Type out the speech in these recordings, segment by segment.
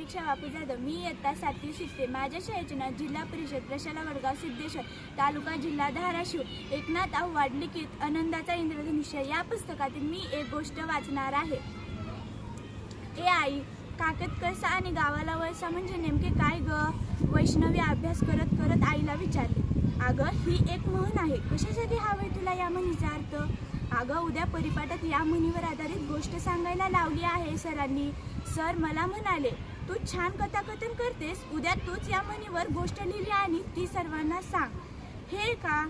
प्रतीक्षा बापू जाधव। मी इयत्ता 7वी शिकते। माझ्या शाळेचे नाव जिल्हा परिषद प्रशाला वडगाव सिद्धेश्वर, तालुका जिल्हा धाराशिव। एकनाथ आव्हाड लिखित आनंदाचा इंद्रधनुष्य या पुस्तकातील मी एक गोष्ट वाचणार आहे। ए आई, काखेत कळसा आणि गावाला वळसा म्हणजे नेमके काय ग? वैष्णवी अभ्यास करत करत आईला विचारले। अगं, ही एक म्हण आहे। कशासाठी हवंय तुला या म्हणीचा अर्थ? अगं, उद्या परिपाठात या म्हणीवर आधारित गोष्ट सांगायला लावली आहे सरांनी। सर मला म्हणाले, तू छान कथाकथन करतेस, उद्या तूच या म्हणीवर गोष्ट लिहिली आणि ती सर्वांना सांग। हे का?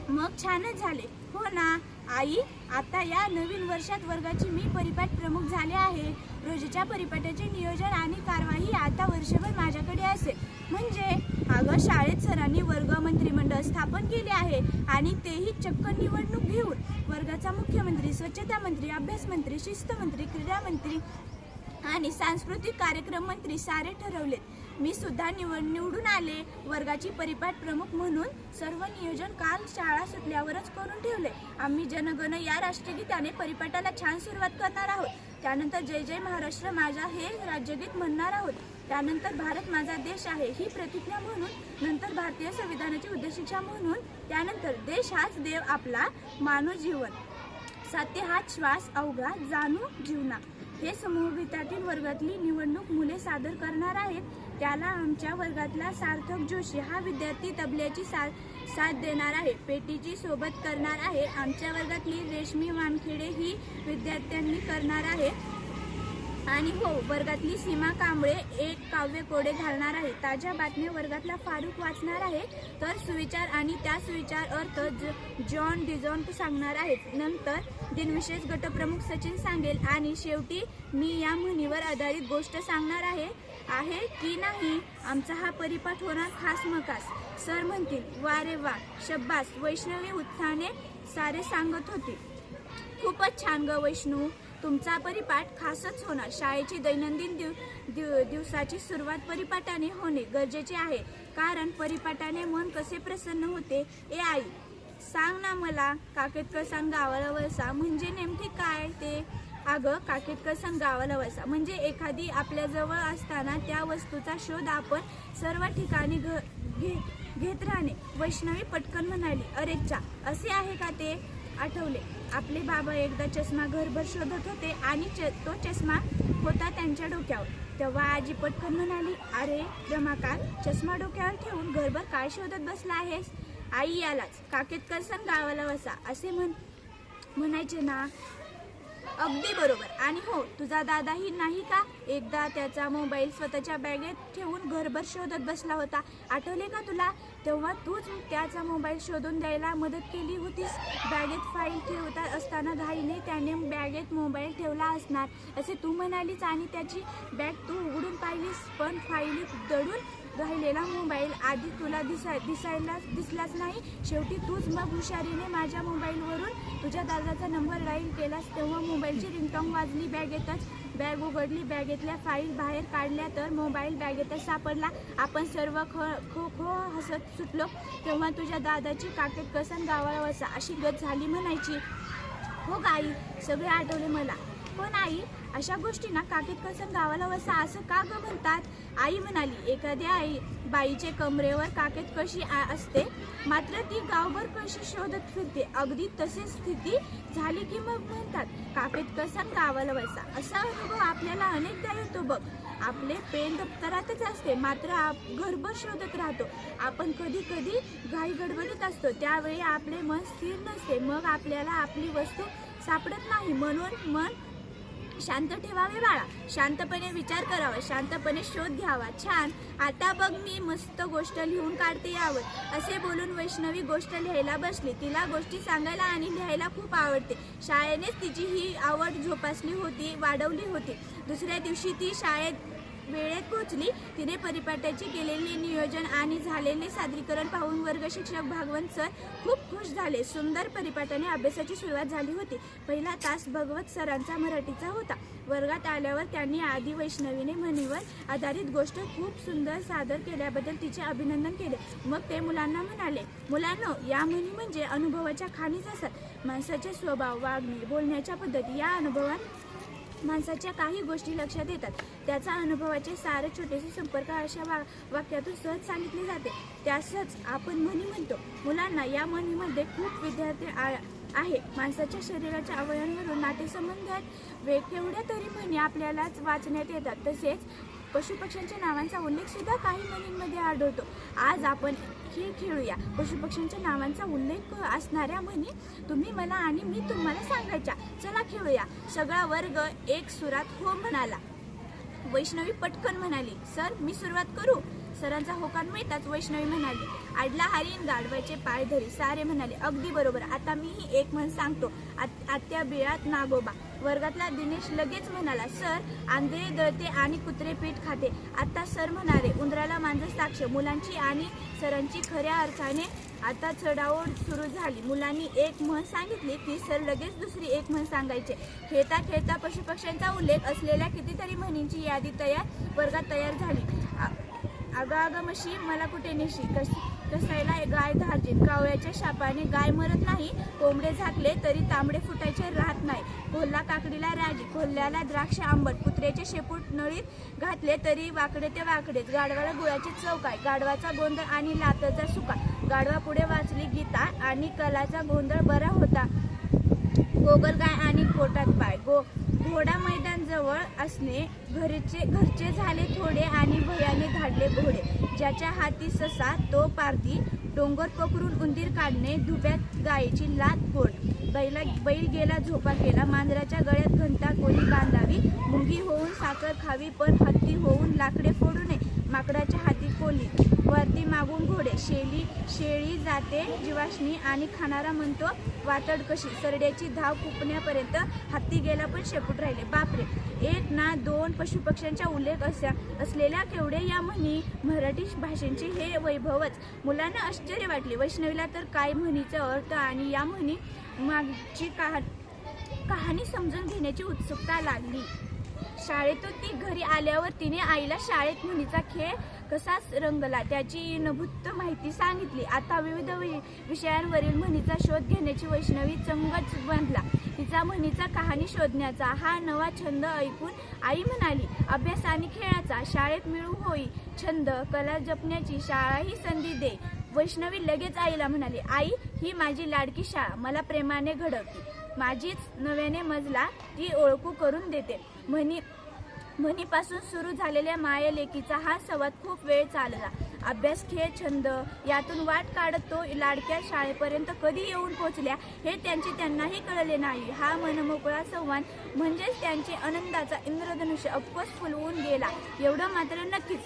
मग छानच झाले। हो ना आई, आता या नवीन वर्षात वर्गाची मी परिपाठ प्रमुख झाले आहे। रोजच्या परिपाठाचे नियोजन आणि कारवाई आता वर्षभर माझ्याकडे असेल। म्हणजे अगं, शाळेत सरांनी वर्ग मंत्रिमंडळ स्थापन केले आहे आणि तेही चक्क निवडणूक घेऊन। वर्गाचा मुख्यमंत्री, स्वच्छता मंत्री, अभ्यास मंत्री, शिस्त मंत्री, क्रीडा मंत्री आणि सांस्कृतिक कार्यक्रम मंत्री सारे ठरवलेत। मी सुद्धा निवडून आले वर्गाची परिपाठ प्रमुख म्हणून। सर्व नियोजन काल शाळा सुटल्यावरच करून ठेवले। आम्ही जनगण या राष्ट्रगीताने परिपाठाला छान सुरुवात करणार आहोत। त्यानंतर जय जय महाराष्ट्र माझा हे राज्यगीत म्हणणार आहोत। त्यानंतर भारत माझा देश आहे ही प्रतिज्ञा म्हणून, नंतर भारतीय संविधानाची उद्देशिका म्हणून, त्यानंतर देश हाच देव आपला मानू जीवन, सत्य हाच श्वास अवघा जाणू जीवना हे समूहगीतातील वर्गातली निवडणूक मुले सादर करणार आहेत। त्याला आमच्या वर्गातला सार्थक जोशी हा विद्यार्थी तबल्याची साथ देणार आहे, पेटीची सोबत करणार आहे। आमच्या वर्गातली रेशमी वानखेडे ही विद्यार्थ्यांनी करणार आहे आणि हो, वर्गातली सीमा कांबळे एक काव्य कोडे घालणार आहे। ताज्या बातम्या वर्गातला फारूक वाचणार आहे, तर सुविचार आणि त्या सुविचार अर्थ जॉन डिझॉन सांगणार आहेत। नंतर दिनविशेष गटप्रमुख सचिन सांगेल आणि शेवटी मी या म्हणीवर आधारित गोष्ट सांगणार आहे की नाही। आमचा हा परिपाठ होणार खास मखास। सर म्हणतील, वा रे वा, शब्बास, वैष्णवी उत्साहाने सारे सांगत होते। खूपच छान ग वैष्णू, तुमचा परिपाठ खासच होणार। शाळेची दैनंदिन दिवसाची सुरुवात परिपाठाने होणे गरजेचे आहे, कारण परिपाठाने मन कसे प्रसन्न होते। ए आई, सांग ना मला, काखेत कळसा गावाला वळसा म्हणजे नेमके काय ते? अगं, काखेत कळसा गावाला वळसा म्हणजे एखादी आपल्याजवळ असताना त्या वस्तूचा शोध आपण सर्व ठिकाणी घेत राहणे। वैष्णवी पटकन म्हणाली, अरे चा, असे आहे का ते? आठवले, आपले बाबा एकदा चष्मा घरभर शोधत होते आणि तो चष्मा होता त्यांच्या डोक्यावर। तेव्हा आजी पटकन म्हणाली, अरे रमाकांत, चष्मा डोक्यावर ठेवून घरभर काय शोधत बसला आहेस? आई, यालाच काखेत कळसा गावाला वळसा असे म्हणायचे ना? अगदी बरोबर। आणि हो, तुझा दादाही नाही का, एकदा त्याचा मोबाईल स्वतःच्या बॅगेत ठेवून घरभर शोधत बसला होता, आठवले का तुला? तेव्हा तूच त्याचा मोबाईल शोधून द्यायला मदत केली होतीस। बॅगेत फाईल ठेवता असताना घाईने त्याने बॅगेत मोबाईल ठेवला असणार असे तू म्हणालीस आणि त्याची बॅग तू उघडून पाहिलीस, पण फाईलीत दडून राहिलेला मोबाईल आधी तुला दिसलाच नाही। शेवटी तूच मग हुशारीने माझ्या मोबाईलवरून तुझ्या दादाचा नंबर डायल केलास। तेव्हा मोबाईलची रिंगटोन वाजली बॅगेतच। बॅग उघडली, बॅगेतल्या फाईल बाहेर काढल्या तर मोबाईल बॅगेतच सापडला। आपण सर्व खो हसत सुटलो। तेव्हा तुझ्या दादाची काखेत कळसा गावाला वळसा अशी गत झाली म्हणायची। हो गाई, सगळे आठवले मला। पण आई, अशा गोष्टींना काखेत कळसा गावाला वळसा असं का ग म्हणतात? आई म्हणाली, एखाद्या बाईचे कमरेवर काखेत कळशी असते, मात्र ती गावभर कळशी शोधत फिरते। अगदी तशी स्थिती झाली की मग म्हणतात काखेत कळसा गावाला वळसा। असा अनुभव आपल्याला अनेकदा येतो बघ। आपले पेन दप्तरातच असते, मात्र घरभर शोधत राहतो। आपण कधी कधी घाई गडबडीत असतो, त्यावेळी आपले मन स्थिर नसते, मग आपल्याला आपली वस्तू सापडत नाही। म्हणून मन शांत ठेवावे बाळा, शांतपणे विचार करावा, शांतपणे शोध घ्यावा। छान, आता बघ मी मस्त गोष्ट लिहून काढते यावर। असे बोलून वैष्णवी गोष्ट लिहायला बसली। तिला गोष्टी सांगायला आणि लिहायला खूप आवडते। शाळेनेच तिची ही आवड वाढवली होती। दुसऱ्या दिवशी ती शाळेत वेळेत पोहोचली। तिने परिपाठाचे केलेले नियोजन आणि झालेले सादरीकरण पाहून वर्ग शिक्षक भागवंत सर खूप खुश झाले। सुंदर परिपाठाने अभ्यासाची सुरुवात झाली होती। पहिला तास भगवत सरांचा मराठीचा होता। वर्गात आल्यावर त्यांनी आधी वैष्णवीने म्हणीवर आधारित गोष्ट खूप सुंदर सादर केल्याबद्दल तिचे अभिनंदन केले। मग ते मुलांना म्हणाले, मुलांनो, या म्हणी म्हणजे अनुभवाच्या खाणीच असतात। माणसाचे स्वभाव, वागणे, बोलण्याच्या पद्धती या अनुभवात माणसाच्या काही गोष्टी लक्षात येतात. त्याचा अनुभवाचे सारे छोटेसे संपर्क अशा वाक्यातून सहज सांगितले जाते. त्यासच आपण म्हणी म्हणतो. मुलांना, या म्हणीमध्ये खूप विद्यार्थी आहे. माणसाच्या शरीराच्या अवयवांवरून नातेसंबंध आहेत. केवढ्या तरी म्हणी आपल्यालाच वाचण्यात येतात. तसेच पशुपक्ष्यांच्या नावांचा उल्लेख सुद्धा काही म्हणींमध्ये आढळतो. आज आपण खेळ खेळूया. पशुपक्ष्यांच्या नावांचा उल्लेख असणाऱ्या म्हणी तुम्ही मला आणि मी तुम्हाला सांगायच्या. चला खेळूया. सगळा वर्ग एक सुरात हो म्हणाला. वैष्णवी पटकन म्हणाली, सर मी सुरुवात करू? सरांचा होकार मिळताच वैष्णवी म्हणाली, आडला हरीण गाढवाचे पाय धरी. सारे म्हणाले, अगदी बरोबर. आता मीही एक म्हण सांगतो. आत्या बिळात नागोबा. वर्गातला दिनेश लगेच म्हणाला, सर आंधळे दळते आणि कुत्रे पीठ खाते. आता सर म्हणाले, उंदराला मांजर साक्ष. मुलांची आणि सरांची खऱ्या अर्थाने आता चढाओढ सुरू झाली. मुलांनी एक म्हण सांगितली की सर लगेच दुसरी एक म्हण सांगायचे. खेळता खेळता पशुपक्ष्यांचा उल्लेख असलेल्या कितीतरी म्हणींची यादी वर्गात तयार झाली. अगं म्हशी मला कुठे नेशी, कसायला गाय धार्जिन, कावळ्याच्या शापाने गाय मरत नाही, कोंबडे झाकले तरी तांबडे फुटायचे राहत नाही, कोल्हा काकडीला राजी, कोल्ह्याला द्राक्ष आंबट, कुत्र्याचे शेपूट नळीत घातले तरी वाकडे ते वाकडेच, गाढवाला गुळाची चव काय, गाढवाचा गोंधळ आणि लातचा सुका, गाढवा पुढे वाचली गीता आणि कलाचा गोंधळ बरा होता, गोगल गाय आणि पोटात पाय, घोडा मैदान जवळ असणे, घरचे झाले थोडे आणि भयाने धाडले घोडे, ज्याच्या हाती ससा तो पारधी, डोंगर पकडून उंदीर काढणे, धुब्यात गायीची लात पोट, बैल गेला झोपा केला, मांजराच्या गळ्यात घंटा कोणी बांधावी, मुंगी होऊन साखर खावी पण हत्ती होऊन लाकडे फोडू नये, माकडाच्या हाती कोली, वरती मागून घोडे, शेळी जाते जीवाष्णी आणि खाणारा म्हणतो वातड कशी, सरड्याची धाव कुपण्यापर्यंत हत्ती गेला पण शेपूट राहिले. बापरे, एक ना दोन पशुपक्ष्यांचा उल्लेख असलेल्या केवढ्या या म्हणी, मराठी भाषेचे हे वैभवच. मुलांना आश्चर्य वाटले. वैष्णवीला तर काय म्हणीचा अर्थ आणि या म्हणी मागची कहाणी समजून घेण्याची उत्सुकता लागली. शाळेतून ती घरी आल्यावर तिने आईला शाळेत म्हणीचा खेळ कसा रंगला त्याची नभूत माहिती सांगितली. आता विविध विषयांवरील म्हणीचा शोध घेण्याची वैष्णवी चंगच बांधला. तिचा म्हणीचा कहाणी शोधण्याचा हा नवा छंद ऐकून आई म्हणाली, अभ्यास आणि खेळाचा शाळेत मिळू होई छंद, कला जपण्याची शाळा ही संधी दे. वैष्णवी लगेच आईला म्हणाली, आई ही माझी लाडकी शाळा, मला प्रेमाने घडवते, माझीच नव्याने मजला ती ओळखू करून देते. म्हणीपासून सुरू झालेल्या मायलेकीचा हा संवाद खूप वेळ चालला. अभ्यास, खेळ, छंद यातून वाट काढत तो लाडक्या शाळेपर्यंत कधी येऊन पोचल्या हे त्यांनाही कळले नाही. हा मनमोकळा संवाद म्हणजेच त्यांचे आनंदाचा इंद्रधनुष्य अप्पस फुलवून गेला एवढं मात्र नक्कीच.